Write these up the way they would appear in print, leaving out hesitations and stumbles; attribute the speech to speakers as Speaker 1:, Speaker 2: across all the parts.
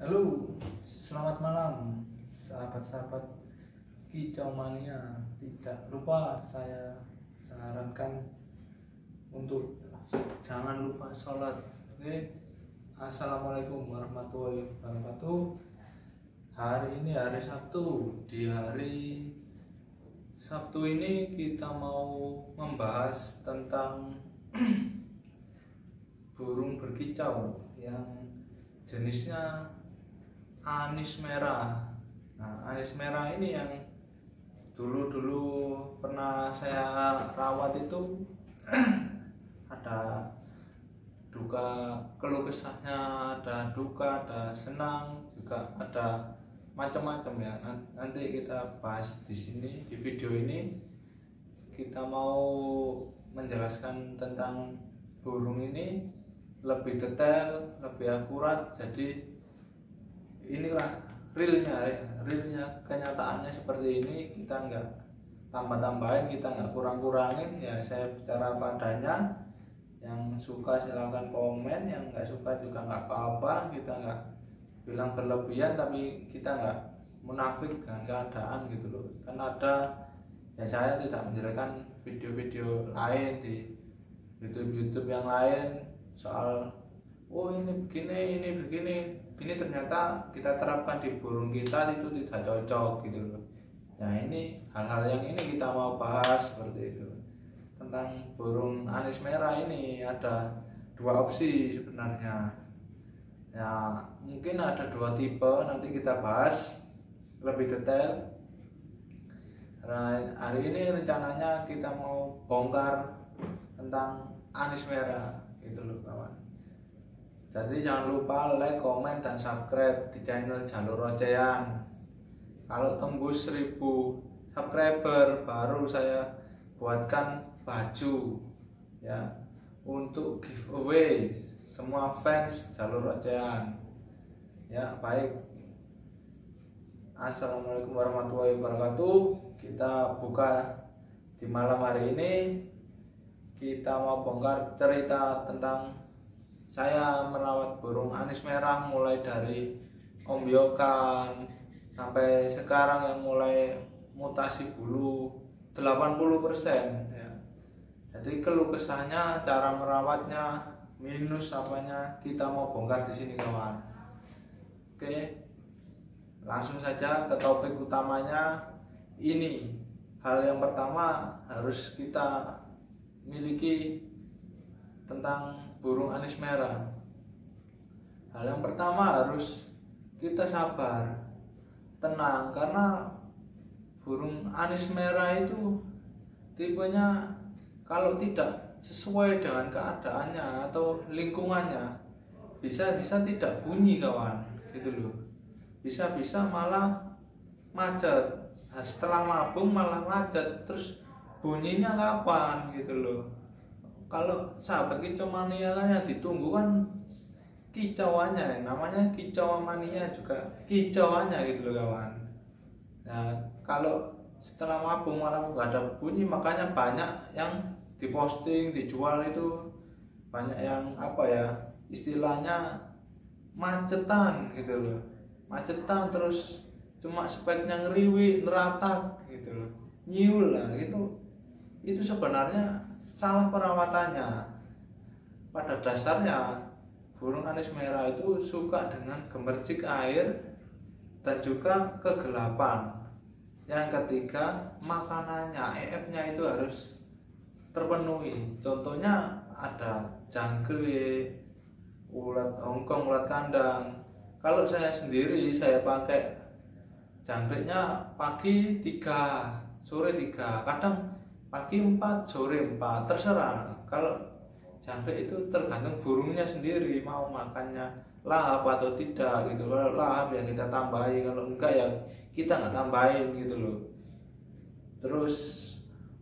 Speaker 1: Halo, selamat malam sahabat-sahabat Kicau Mania. Tidak lupa saya sarankan untuk jangan lupa sholat. Oke. Assalamualaikum warahmatullahi wabarakatuh. Hari ini hari Sabtu. Di hari Sabtu ini kita mau membahas tentang burung berkicau yang jenisnya anis merah. Nah, anis merah ini yang dulu pernah saya rawat itu ada duka, keluh kesahnya, ada duka, ada senang, juga ada macam-macam ya. Nanti kita bahas di sini, di video ini kita mau menjelaskan tentang burung ini lebih detail, lebih akurat. Jadi inilah realnya kenyataannya seperti ini. Kita nggak tambah-tambahin, kita nggak kurang-kurangin ya. Saya bicara padanya. Yang suka silahkan komen, yang nggak suka juga nggak apa-apa. Kita nggak bilang berlebihan, tapi kita nggak munafik dengan keadaan gitu loh. Kan ada ya, saya tidak menjelekkan video-video lain di YouTube yang lain soal ini begini, ini ternyata kita terapkan di burung kita itu tidak cocok gitu loh. Nah, ini hal-hal yang ini kita mau bahas seperti itu. Tentang burung anis merah ini ada dua opsi sebenarnya. Ya, mungkin ada dua tipe, nanti kita bahas lebih detail. Nah, hari ini rencananya kita mau bongkar tentang anis merah gitu loh kawan. Jadi jangan lupa like, komen, dan subscribe di channel Jalur Ocehan. Kalau tembus 1000 subscriber baru saya buatkan baju ya untuk giveaway semua fans Jalur Ocehan. Ya, baik. Assalamualaikum warahmatullahi wabarakatuh. Kita buka di malam hari ini. Kita mau bongkar cerita tentang saya merawat burung anis merah mulai dari ombyokan sampai sekarang yang mulai mutasi bulu 80% ya. Jadi keluh kesahnya, cara merawatnya, minus apanya, kita mau bongkar di sini kawan. Oke. Langsung saja ke topik utamanya. Ini hal yang pertama harus kita miliki tentang burung anis merah. Hal yang pertama harus kita sabar, tenang, karena burung anis merah itu tipenya kalau tidak sesuai dengan keadaannya atau lingkungannya bisa tidak bunyi kawan gitu loh. Bisa malah macet. Nah, setelah mabung malah macet, terus bunyinya kapan gitu loh. Kalau sahabat kicau mania kan yang ditunggu kan kicauannya, namanya kicau mania juga kicauannya gitu loh kawan. Nah, kalau setelah mabung malah nggak ada bunyi, makanya banyak yang diposting, dijual itu banyak yang apa ya, istilahnya macetan gitu loh. Macetan terus cuma speknya ngeriwi, neratak gitu loh, nyiul lah gitu. Itu sebenarnya salah perawatannya. Pada dasarnya burung anis merah itu suka dengan gemercik air dan juga kegelapan. Yang ketiga, makanannya, EF-nya itu harus terpenuhi. Contohnya ada jangkrik, ulat hongkong, ulat kandang. Kalau saya sendiri, saya pakai jangkriknya pagi 3, sore 3, kadang pagi 4, sore 4, terserah. Kalau jangkrik itu tergantung burungnya sendiri mau makannya lahap atau tidak gitu. Kalau lahap ya kita tambahin, kalau enggak ya kita nggak tambahin gitu loh. Terus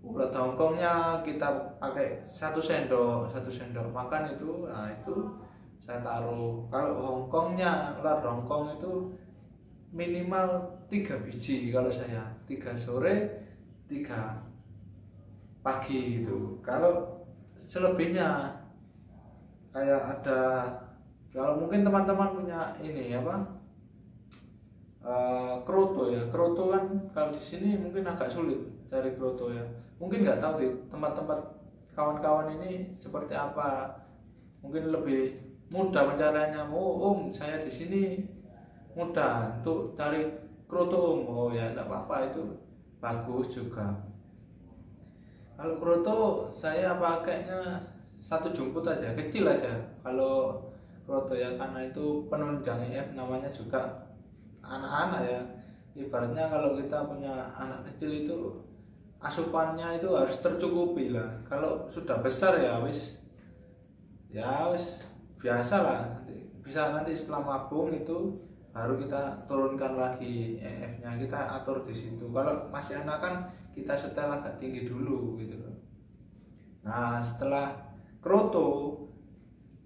Speaker 1: ulat hongkongnya kita pakai 1 sendok makan itu. Nah, itu saya taruh. Kalau hongkongnya, ulat hongkong itu minimal 3 biji kalau saya, 3 sore 3 pagi gitu. Kalau selebihnya kayak ada, kalau mungkin teman-teman punya ini apa, kroto ya. Kroto kan kalau di sini mungkin agak sulit cari kroto ya. Mungkin nggak tahu di tempat-tempat kawan-kawan ini seperti apa. Mungkin lebih mudah pencariannya. Oh om, saya di sini mudah untuk cari kroto om. Oh ya nggak apa-apa, itu bagus juga. Kalau kroto saya pakainya satu jumput aja, kecil aja. Kalau kroto ya, karena itu penunjang EF namanya juga anak-anak ya. Ibaratnya kalau kita punya anak kecil itu asupannya itu harus tercukupi lah. Kalau sudah besar ya wis biasa lah, nanti setelah mabung itu baru kita turunkan lagi EF-nya, kita atur di situ. Kalau masih anak kan kita setel agak tinggi dulu gitu loh. Nah setelah kroto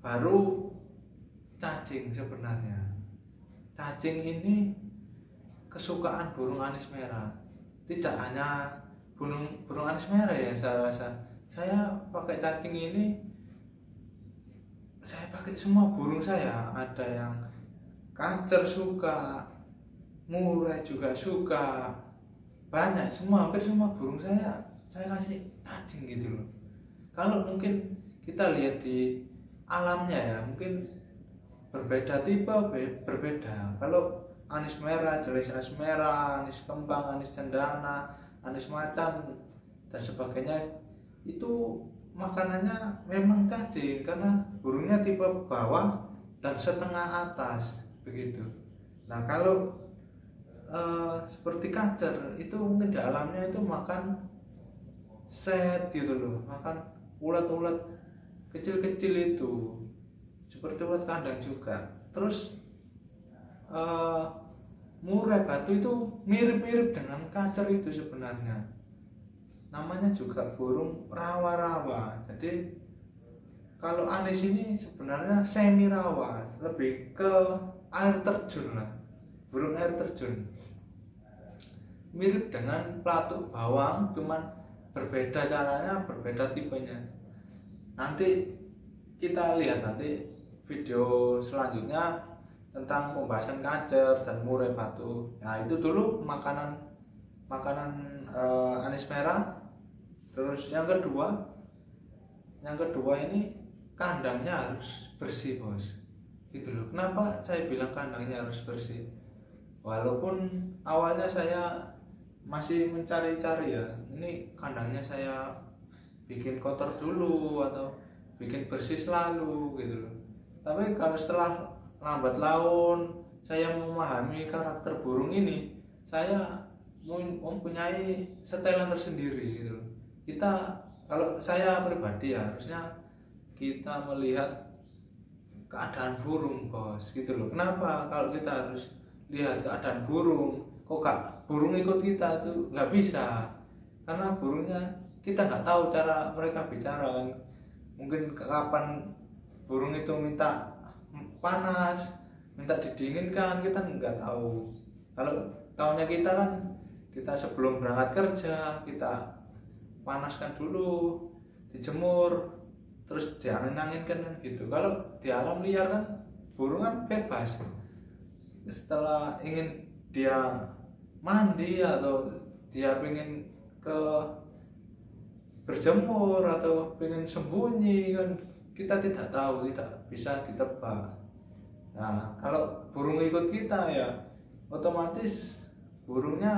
Speaker 1: baru cacing. Sebenarnya cacing ini kesukaan burung anis merah. Tidak hanya burung anis merah ya, saya rasa saya pakai cacing ini, saya pakai semua burung saya. Ada yang kacer suka, murai juga suka, banyak, hampir semua burung saya kasih cacing gitu loh. Kalau mungkin kita lihat di alamnya ya, mungkin berbeda tipe, berbeda. Kalau anis merah, jenis anis merah, anis kembang, anis cendana, anis macan dan sebagainya, itu makanannya memang cacing karena burungnya tipe bawah dan setengah atas begitu. Nah kalau seperti kacer itu mungkin di alamnya itu makan set gitu loh, makan ulat-ulat kecil-kecil itu seperti ulat kandang juga. Terus murai batu itu mirip-mirip dengan kacer itu sebenarnya, namanya juga burung rawa-rawa. Jadi kalau anis ini sebenarnya semi rawa, lebih ke air terjun lah, burung air terjun. Mirip dengan pelatuk bawang, cuman berbeda caranya, berbeda tipenya. Nanti kita lihat nanti video selanjutnya tentang pembahasan kacer dan murai batu. Nah itu dulu makanan anis merah. Terus yang kedua ini kandangnya harus bersih bos, gitu loh. Kenapa saya bilang kandangnya harus bersih? Walaupun awalnya saya masih mencari-cari ya, ini kandangnya saya bikin kotor dulu atau bikin bersih selalu gitu loh. Tapi kalau setelah lambat laun saya memahami karakter burung ini, saya mempunyai setelan tersendiri gitu loh. Kalau saya pribadi ya, harusnya kita melihat keadaan burung bos gitu loh. Kenapa kalau kita harus lihat keadaan burung, kok burung ikut kita tuh nggak bisa, karena burungnya kita nggak tahu cara mereka bicara kan. Mungkin kapan burung itu minta panas, minta didinginkan, kita nggak tahu. Kalau tahunya kita kan, kita sebelum berangkat kerja kita panaskan dulu, dijemur, terus diangin-anginkan kan gitu. Kalau di alam liar kan burung kan bebas, setelah ingin dia mandi atau dia pengen ke berjemur atau pengen sembunyi kan, kita tidak tahu, tidak bisa ditebak. Nah kalau burung ikut kita ya otomatis burungnya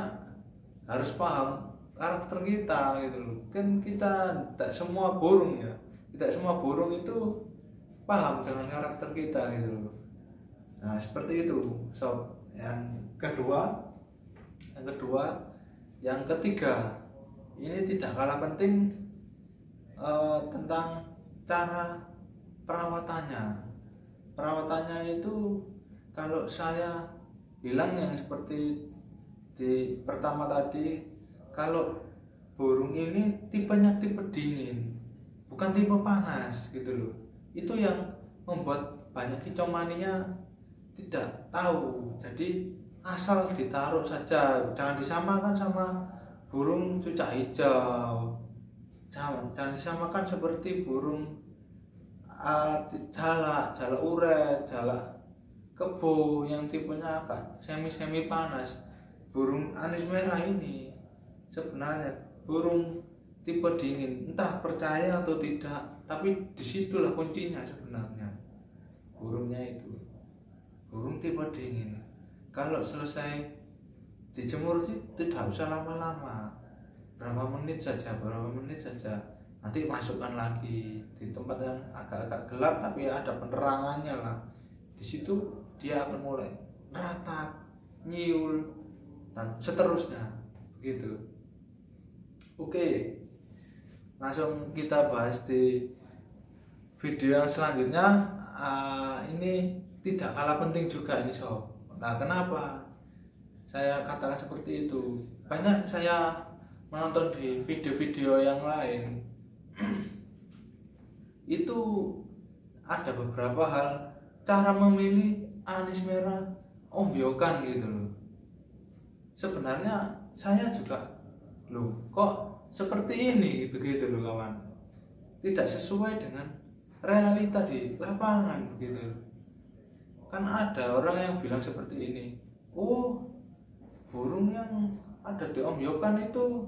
Speaker 1: harus paham karakter kita gitu loh. Kan kita tidak semua burung ya, tidak semua burung itu paham dengan karakter kita gitu loh. Nah seperti itu sob. Yang ketiga ini tidak kalah penting, tentang cara perawatannya itu. Kalau saya bilang yang seperti di pertama tadi, kalau burung ini tipenya tipe dingin, bukan tipe panas gitu loh. Itu yang membuat banyak kicomania tidak tahu. Jadi asal ditaruh saja, jangan disamakan sama burung cucak hijau, jangan disamakan seperti burung jalak uret, jalak kebo yang tipenya agak semi panas. Burung anis merah ini sebenarnya burung tipe dingin, entah percaya atau tidak, tapi disitulah kuncinya sebenarnya. Burungnya itu burung tipe dingin. Kalau selesai dijemur tidak usah lama-lama, berapa menit saja, nanti masukkan lagi di tempat yang agak-agak gelap tapi ada penerangannya lah. Di situ dia akan mulai retak, nyiul, dan seterusnya begitu. Oke, langsung kita bahas di video yang selanjutnya. Ini tidak kalah penting juga ini sob. Nah, kenapa saya katakan seperti itu? Banyak saya menonton di video-video yang lain itu ada beberapa hal cara memilih anis merah ombyokan gitu loh. Sebenarnya saya juga loh kok seperti ini begitu loh kawan, tidak sesuai dengan realita di lapangan begitu loh. Kan ada orang yang bilang seperti ini, oh burung yang ada di ombyokan itu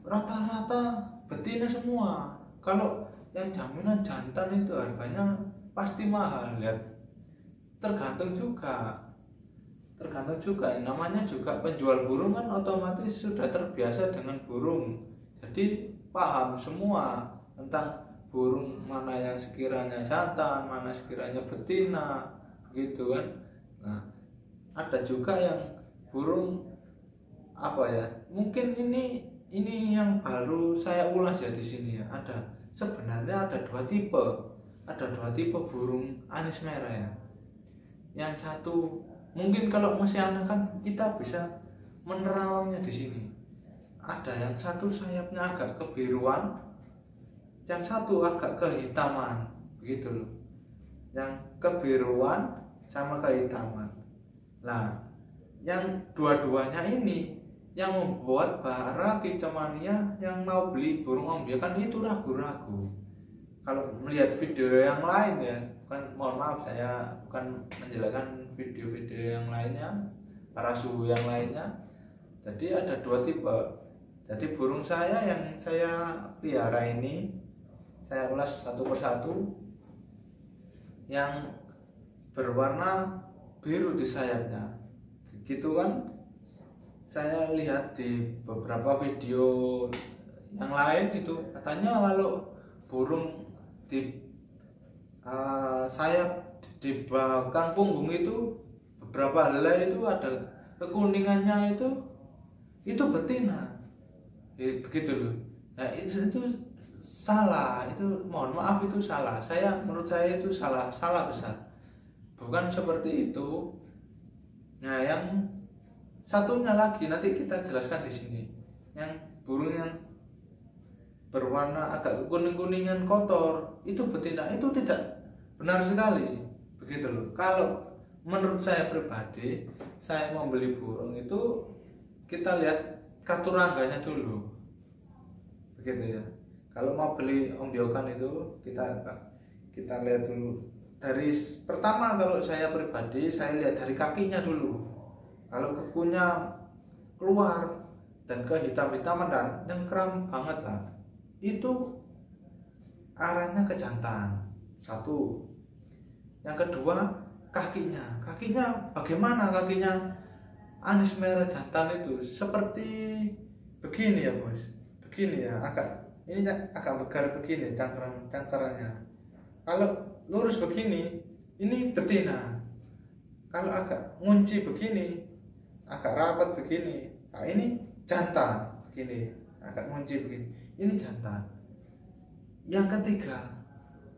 Speaker 1: rata-rata betina semua, kalau yang jaminan jantan itu harganya pasti mahal. Lihat, tergantung juga namanya juga penjual burung kan otomatis sudah terbiasa dengan burung, jadi paham semua tentang burung mana yang sekiranya jantan, mana sekiranya betina gitu kan. Nah, ada juga yang burung apa ya, mungkin ini yang baru saya ulas ya di sini ya. Sebenarnya ada dua tipe burung anis merah ya. Yang satu mungkin kalau masih anak kan kita bisa menerawangnya di sini. Ada yang satu sayapnya agak kebiruan, yang satu agak kehitaman begitu loh. Yang kebiruan sama kehitaman. Nah, yang dua-duanya ini yang membuat para kicauania yang mau beli burung ombyokan itu ragu-ragu. Kalau melihat video yang lain ya, mohon maaf saya bukan menjelaskan video-video yang lainnya, para suhu yang lainnya. Jadi ada dua tipe. Jadi burung saya yang saya pelihara ini saya ulas satu persatu. Yang berwarna biru di sayapnya, gitu kan. Saya lihat di beberapa video yang lain itu katanya kalau burung di sayap di belakang punggung itu beberapa helai itu ada kekuningannya, itu betina, begitu loh. Nah, itu salah, itu mohon maaf itu salah. Menurut saya itu salah besar, bukan seperti itu. Nah, yang satunya lagi nanti kita jelaskan di sini. Yang burung yang berwarna agak kuning-kuningan kotor itu betina, itu tidak benar sekali begitu loh. Kalau menurut saya pribadi, saya membeli burung itu kita lihat kartu rangganya dulu begitu ya. Kalau mau beli ombyokan itu kita lihat dulu dari pertama. Kalau saya pribadi saya lihat dari kakinya dulu. Kalau kekunya keluar dan kehitam-hitaman dan yang kram banget lah, itu arahnya ke jantan. Satu. Yang kedua, kakinya bagaimana kakinya anis merah jantan itu? Seperti begini ya bos, begini ya, ini agak begar begini cangkerannya. Kalau lurus begini, ini betina. Kalau agak ngunci begini, agak rapat begini, nah ini jantan. Begini, agak ngunci begini, ini jantan. Yang ketiga,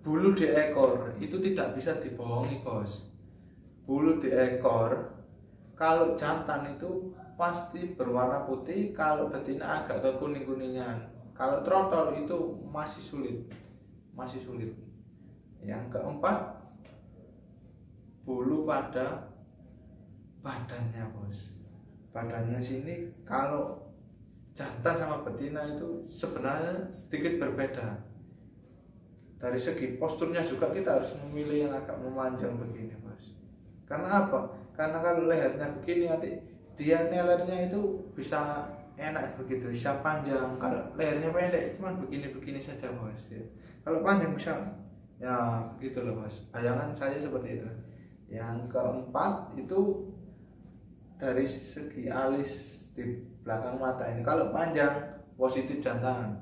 Speaker 1: bulu di ekor itu tidak bisa dibohongi bos. Bulu di ekor kalau jantan itu pasti berwarna putih, kalau betina agak kekuning-kuningan. Kalau trotol itu masih sulit. Yang keempat, bulu pada badannya bos. Badannya sini kalau jantan sama betina itu sebenarnya sedikit berbeda. dari segi posturnya juga kita harus memilih yang agak memanjang begini bos. Karena apa? Karena kalau lehernya begini nanti dia nelernya itu bisa enak begitu, bisa panjang. Kalau lehernya pendek cuman begini-begini saja bos ya. Kalau panjang bisa ya begitu loh bos, bayangan saya seperti itu. Yang keempat itu dari segi alis di belakang mata ini, kalau panjang positif jantan,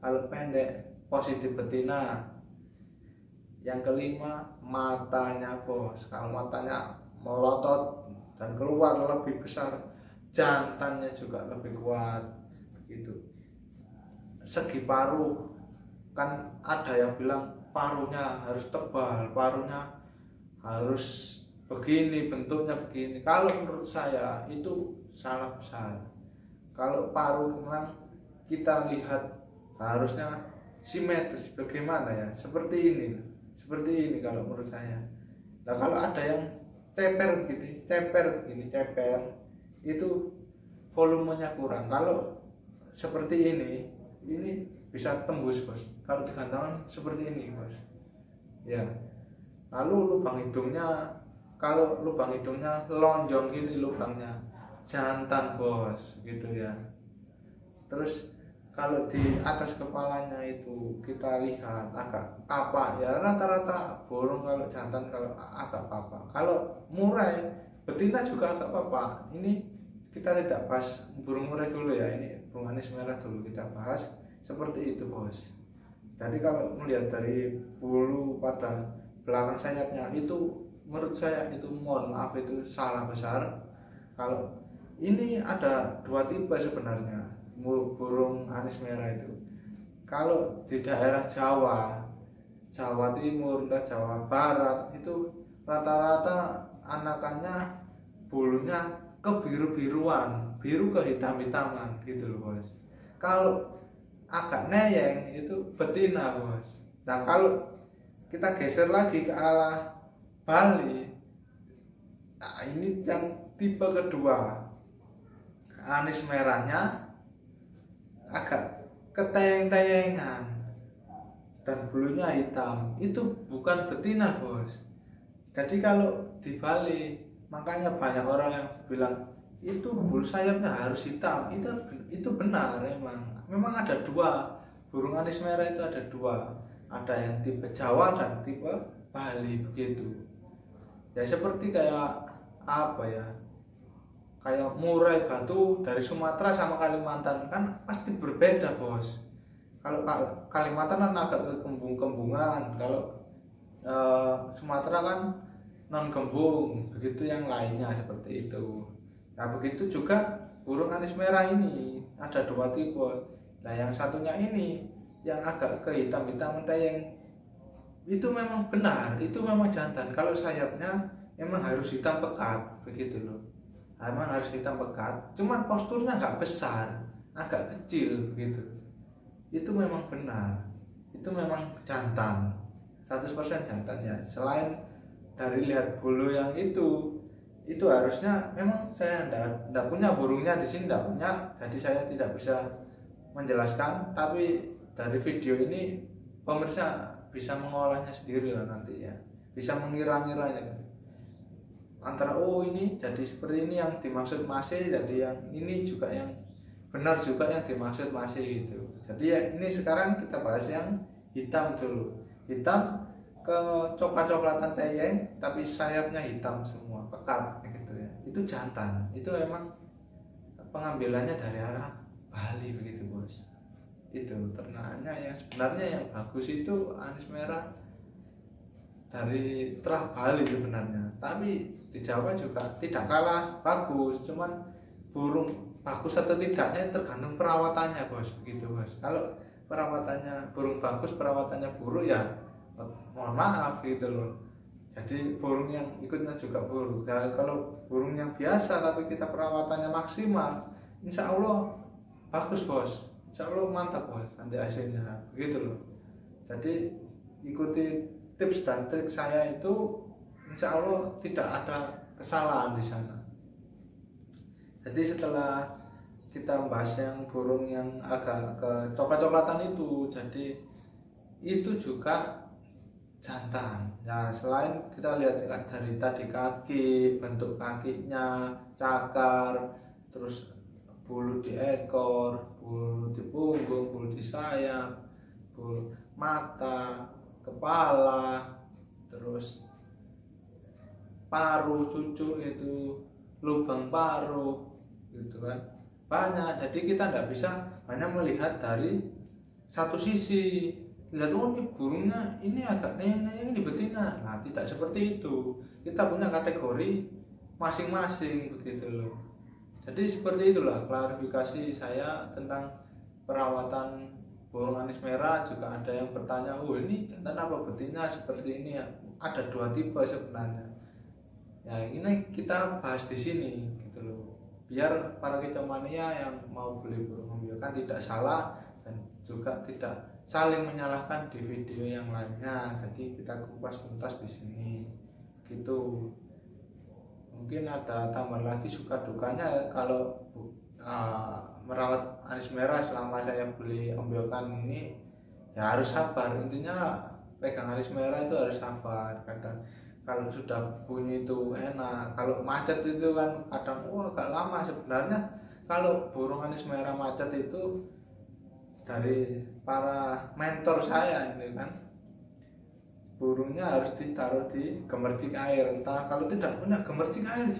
Speaker 1: kalau pendek positif betina. Yang kelima matanya bos, kalau matanya melotot dan keluar lebih besar, jantannya juga lebih kuat begitu. Segi paruh, kan ada yang bilang paruhnya harus tebal, paruhnya harus begini, bentuknya begini. Kalau menurut saya itu salah besar. Kalau paruh memang kita lihat harusnya simetris, bagaimana ya, seperti ini kalau menurut saya. Nah kalau ada yang ceper gitu, ceper begini, ceper itu volumenya kurang. Kalau seperti ini bisa tembus bos. Kalau digantangan seperti ini bos ya. Lalu lubang hidungnya, kalau lubang hidungnya lonjong ini lubangnya, jantan bos gitu ya. Terus kalau di atas kepalanya itu kita lihat agak apa ya, rata-rata burung kalau jantan kalau agak apa. Kalau murai betina juga agak apa. Ini kita tidak bahas burung murai dulu ya, ini burung anis merah dulu kita bahas. Seperti itu bos. Jadi kalau melihat dari bulu pada belakang sayapnya itu menurut saya itu, mohon maaf, itu salah besar. Kalau ini ada dua tipe sebenarnya burung anis merah itu. Kalau di daerah Jawa, Jawa Timur, entah Jawa Barat itu rata-rata anakannya bulunya kebiru-biruan, biru ke hitam-hitaman gitu loh bos. Kalau agak neyeng itu betina bos. Nah kalau kita geser lagi ke arah Bali, nah ini yang tipe kedua, anis merahnya agak ketayang-tayangan dan bulunya hitam, itu bukan betina bos. Jadi kalau di Bali, makanya banyak orang yang bilang itu bulu sayapnya harus hitam. Itu benar, memang ada dua, burung anis merah itu ada dua, ada yang tipe Jawa dan tipe Bali begitu ya. Seperti kayak apa ya, kayak murai batu dari Sumatera sama Kalimantan kan pasti berbeda bos. Kalau Kalimantan kan agak ke kembung-kembungan, kalau Sumatera kan non gembung begitu, yang lainnya seperti itu. Nah begitu juga burung anis merah ini ada dua tipe. Nah yang satunya ini yang agak ke hitam-hitam tayeng itu memang benar, itu memang jantan. Kalau sayapnya memang harus hitam pekat begitu loh, memang harus hitam pekat, cuman posturnya nggak besar, agak kecil begitu. Itu memang benar, itu memang jantan, 100% jantan ya. Selain dari lihat bulu yang itu harusnya memang saya tidak punya burungnya di sini, tidak punya, jadi saya tidak bisa menjelaskan. Tapi dari video ini pemirsa bisa mengolahnya sendiri lah nanti ya, bisa mengira-ngiranya kan. Antara oh ini jadi seperti ini yang dimaksud masih, jadi yang ini juga yang benar juga yang dimaksud masih gitu. Jadi ya ini sekarang kita bahas yang hitam dulu, hitam ke coklat-coklatan tayeng tapi sayapnya hitam semua pekat gitu ya. Itu jantan, itu emang pengambilannya dari arah Bali begitu bos. Itu ternakannya yang sebenarnya yang bagus itu anis merah dari terah Bali sebenarnya, tapi di Jawa juga tidak kalah bagus. Cuman burung bagus atau tidaknya tergantung perawatannya bos begitu bos. Kalau perawatannya burung bagus, perawatannya buruk ya mohon maaf gitu loh. Jadi burung yang ikutnya juga buruk. Nah, kalau burung yang biasa tapi kita perawatannya maksimal, insya Allah bagus bos, insya Allah mantap bos nanti hasilnya begitu loh. Jadi ikuti tips dan trik saya itu, insya Allah tidak ada kesalahan di sana. Jadi setelah kita bahas yang burung yang agak ke coklat-coklatan itu, jadi itu juga jantan. Nah, selain kita lihat dari tadi kaki, bentuk kakinya, cakar, terus bulu di ekor, bulu di punggung, bulu di sayap, bulu mata, kepala, terus paru, cucuk itu, lubang paru, gitu kan. Banyak. Jadi kita tidak bisa hanya melihat dari satu sisi. Lihat, oh ini burungnya ini agak nenek, ini betina. Nah, tidak seperti itu. Kita punya kategori masing-masing begitu loh. Jadi seperti itulah klarifikasi saya tentang perawatan burung anis merah. Juga ada yang bertanya, oh ini jantan apa betina seperti ini ya. Ada dua tipe sebenarnya. Ya ini kita bahas di sini gitu loh. Biar para kicomania yang mau beli burung membiarkan tidak salah dan juga tidak saling menyalahkan di video yang lainnya. Jadi kita kupas tuntas di sini gitu. Mungkin ada tambah lagi suka dukanya kalau merawat anis merah selama saya beli ombyokan ini, ya harus sabar. Intinya pegang anis merah itu harus sabar. Kadang kalau sudah bunyi itu enak, kalau macet itu kan kadang agak lama. Sebenarnya kalau burung anis merah macet itu dari para mentor saya ini kan, burungnya harus ditaruh di gemercik air. Entah kalau tidak punya gemercik air